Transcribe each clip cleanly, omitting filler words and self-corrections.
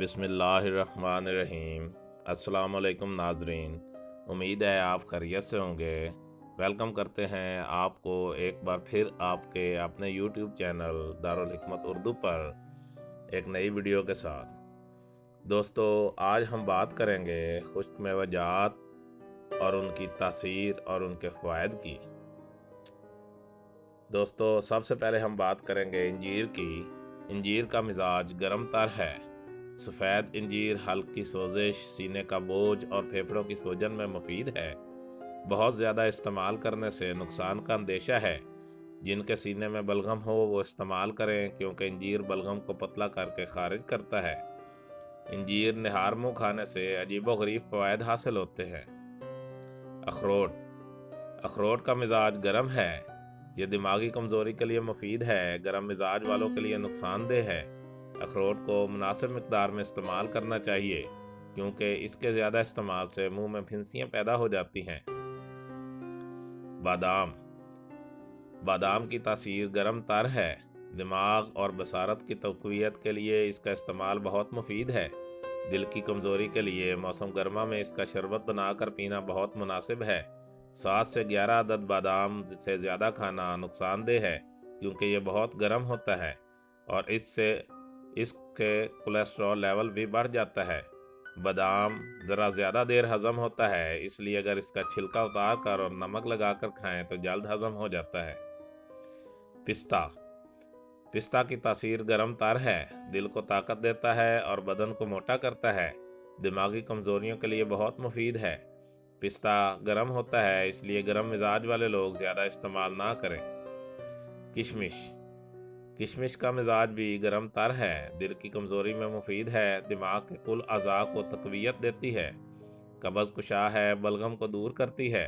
बिस्मिल्लाहिर्रहमानिर्रहीम। अस्सलाम वालेकुम नाजरीन, उम्मीद है आप खैरियत से होंगे। वेलकम करते हैं आपको एक बार फिर आपके अपने यूट्यूब चैनल दारुल हिकमत उर्दू पर एक नई वीडियो के साथ। दोस्तों, आज हम बात करेंगे खुश्क मेवजात और उनकी तासीर और उनके फ़वाइद की। दोस्तों, सबसे पहले हम बात करेंगे इंजीर की। इंजीर का मिजाज गर्म तर है। सफ़ेद इंजीर हल्की सोजिश, सीने का बोझ और फेफड़ों की सूजन में मुफीद है। बहुत ज़्यादा इस्तेमाल करने से नुकसान का अंदेशा है। जिनके सीने में बलगम हो वो इस्तेमाल करें, क्योंकि इंजीर बलगम को पतला करके खारिज करता है। इंजीर निहार मुँह खाने से अजीबोगरीब फ़वाइद हासिल होते हैं। अखरोट का मिजाज गर्म है। ये दिमागी कमज़ोरी के लिए मुफीद है। गर्म मिजाज वालों के लिए नुकसानदेह है। अखरोट को मुनासिब मिक़दार में इस्तेमाल करना चाहिए, क्योंकि इसके ज़्यादा इस्तेमाल से मुंह में फिंसियाँ पैदा हो जाती हैं। बादाम की तासीर गर्म तर है। दिमाग और बसारत की तक़वियत के लिए इसका इस्तेमाल बहुत मुफीद है। दिल की कमज़ोरी के लिए मौसम गर्मा में इसका शरबत बनाकर पीना बहुत मुनासिब है। 7 से 11 अदद बादाम से ज़्यादा खाना नुकसानदेह है, क्योंकि ये बहुत गर्म होता है और इसके कोलेस्ट्रॉल लेवल भी बढ़ जाता है। बादाम ज़रा ज़्यादा देर हज़म होता है, इसलिए अगर इसका छिलका उतार कर और नमक लगाकर खाएं तो जल्द हज़म हो जाता है। पिस्ता की तासीर गर्म तर है। दिल को ताकत देता है और बदन को मोटा करता है। दिमागी कमज़ोरियों के लिए बहुत मुफीद है। पिस्ता गर्म होता है, इसलिए गर्म मिजाज वाले लोग ज़्यादा इस्तेमाल ना करें। किशमिश का मिजाज भी गर्म तर है। दिल की कमज़ोरी में मुफीद है। दिमाग के कुल अज़ा को तक़वियत देती है। कब्ज़ कुशा है, बलगम को दूर करती है।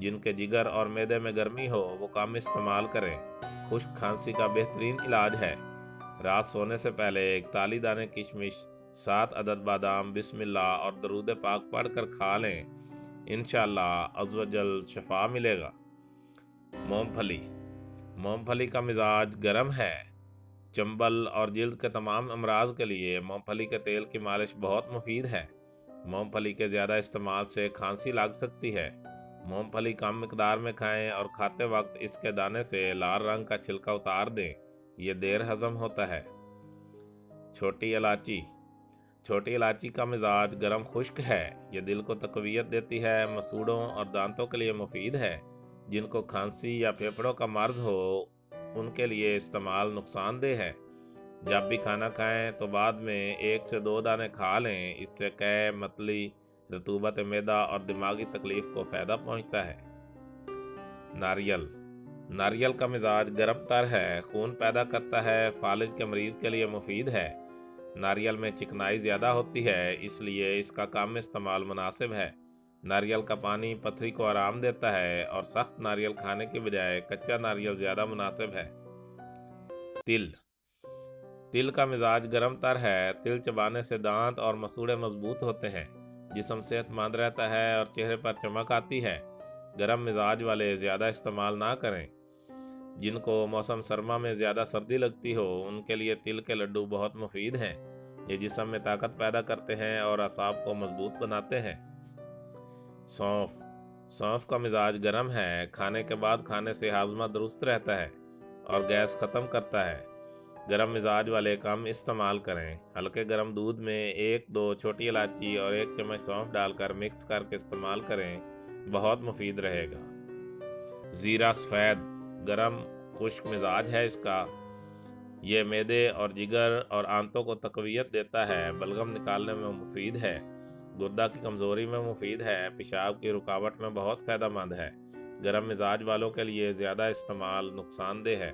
जिनके जिगर और मैदे में गर्मी हो वो कम इस्तेमाल करें। खुश्क खांसी का बेहतरीन इलाज है। रात सोने से पहले 41 दाने किशमिश, 7 अदद बादाम, बिस्मिल्लाह और दरूद पाक पढ़ कर खा लें। इंशाअल्लाह अज़्ज़ व जल शफा मिलेगा। मूँगफली का मिजाज गर्म है। चंबल और जिल्द के तमाम अमराज के लिए मूँगफली के तेल की मालिश बहुत मुफीद है। मूँगफली के ज़्यादा इस्तेमाल से खांसी लग सकती है। मूँगफली कम मिकदार में खाएं और खाते वक्त इसके दाने से लाल रंग का छिलका उतार दें। ये देर हज़म होता है। छोटी इलायची का मिजाज गर्म खुश्क है। ये दिल को तक़वियत देती है। मसूड़ों और दांतों के लिए मुफीद है। जिनको खांसी या फेफड़ों का मर्ज हो उनके लिए इस्तेमाल नुकसानदेह है। जब भी खाना खाएं तो बाद में 1 से 2 दाने खा लें। इससे कै, मतली, रतूबत मैदा और दिमागी तकलीफ को फ़ायदा पहुंचता है। नारियल का मिजाज गर्म तर है। खून पैदा करता है। फालिज के मरीज़ के लिए मुफीद है। नारियल में चिकनाई ज़्यादा होती है, इसलिए इसका कम इस्तेमाल मुनासिब है। नारियल का पानी पथरी को आराम देता है और सख्त नारियल खाने की बजाय कच्चा नारियल ज़्यादा मुनासिब है। तिल का मिजाज गर्म तर है। तिल चबाने से दांत और मसूड़े मजबूत होते हैं। जिस्म सेहतमंद रहता है और चेहरे पर चमक आती है। गर्म मिजाज वाले ज़्यादा इस्तेमाल ना करें। जिनको मौसम सरमा में ज़्यादा सर्दी लगती हो उनके लिए तिल के लड्डू बहुत मुफीद हैं। ये जिस्म में ताकत पैदा करते हैं और असाब को मजबूत बनाते हैं। सौंफ का मिजाज गर्म है। खाने के बाद खाने से हाजमा दुरुस्त रहता है और गैस ख़त्म करता है। गर्म मिजाज वाले कम इस्तेमाल करें। हल्के गर्म दूध में 1-2 छोटी इलायची और 1 चम्मच सौंफ डालकर मिक्स करके इस्तेमाल करें, बहुत मुफीद रहेगा। ज़ीरा सफ़ेद गर्म खुश्क मिजाज है इसका। ये मैदे और जिगर और आंतों को तक़वियत देता है। बलगम निकालने में मुफीद है। गुर्दा की कमज़ोरी में मुफीद है। पेशाब की रुकावट में बहुत फ़ायदेमंद है। गर्म मिजाज वालों के लिए ज़्यादा इस्तेमाल नुकसानदेह है।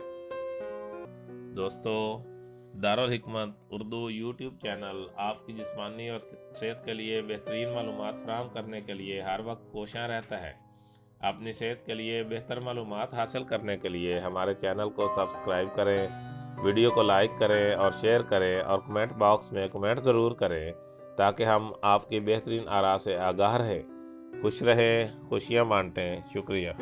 दोस्तों, दारुल हिकमत उर्दू यूट्यूब चैनल आपकी जिस्मानी और सेहत के लिए बेहतरीन मालूमात फराहम करने के लिए हर वक्त कोशियाँ रहता है। अपनी सेहत के लिए बेहतर मालूमात हासिल करने के लिए हमारे चैनल को सब्सक्राइब करें, वीडियो को लाइक करें और शेयर करें और कमेंट बॉक्स में कमेंट ज़रूर करें, ताकि हम आपकी बेहतरीन आरा से आगाह रहें। खुश रहें, खुशियाँ बांटें। शुक्रिया।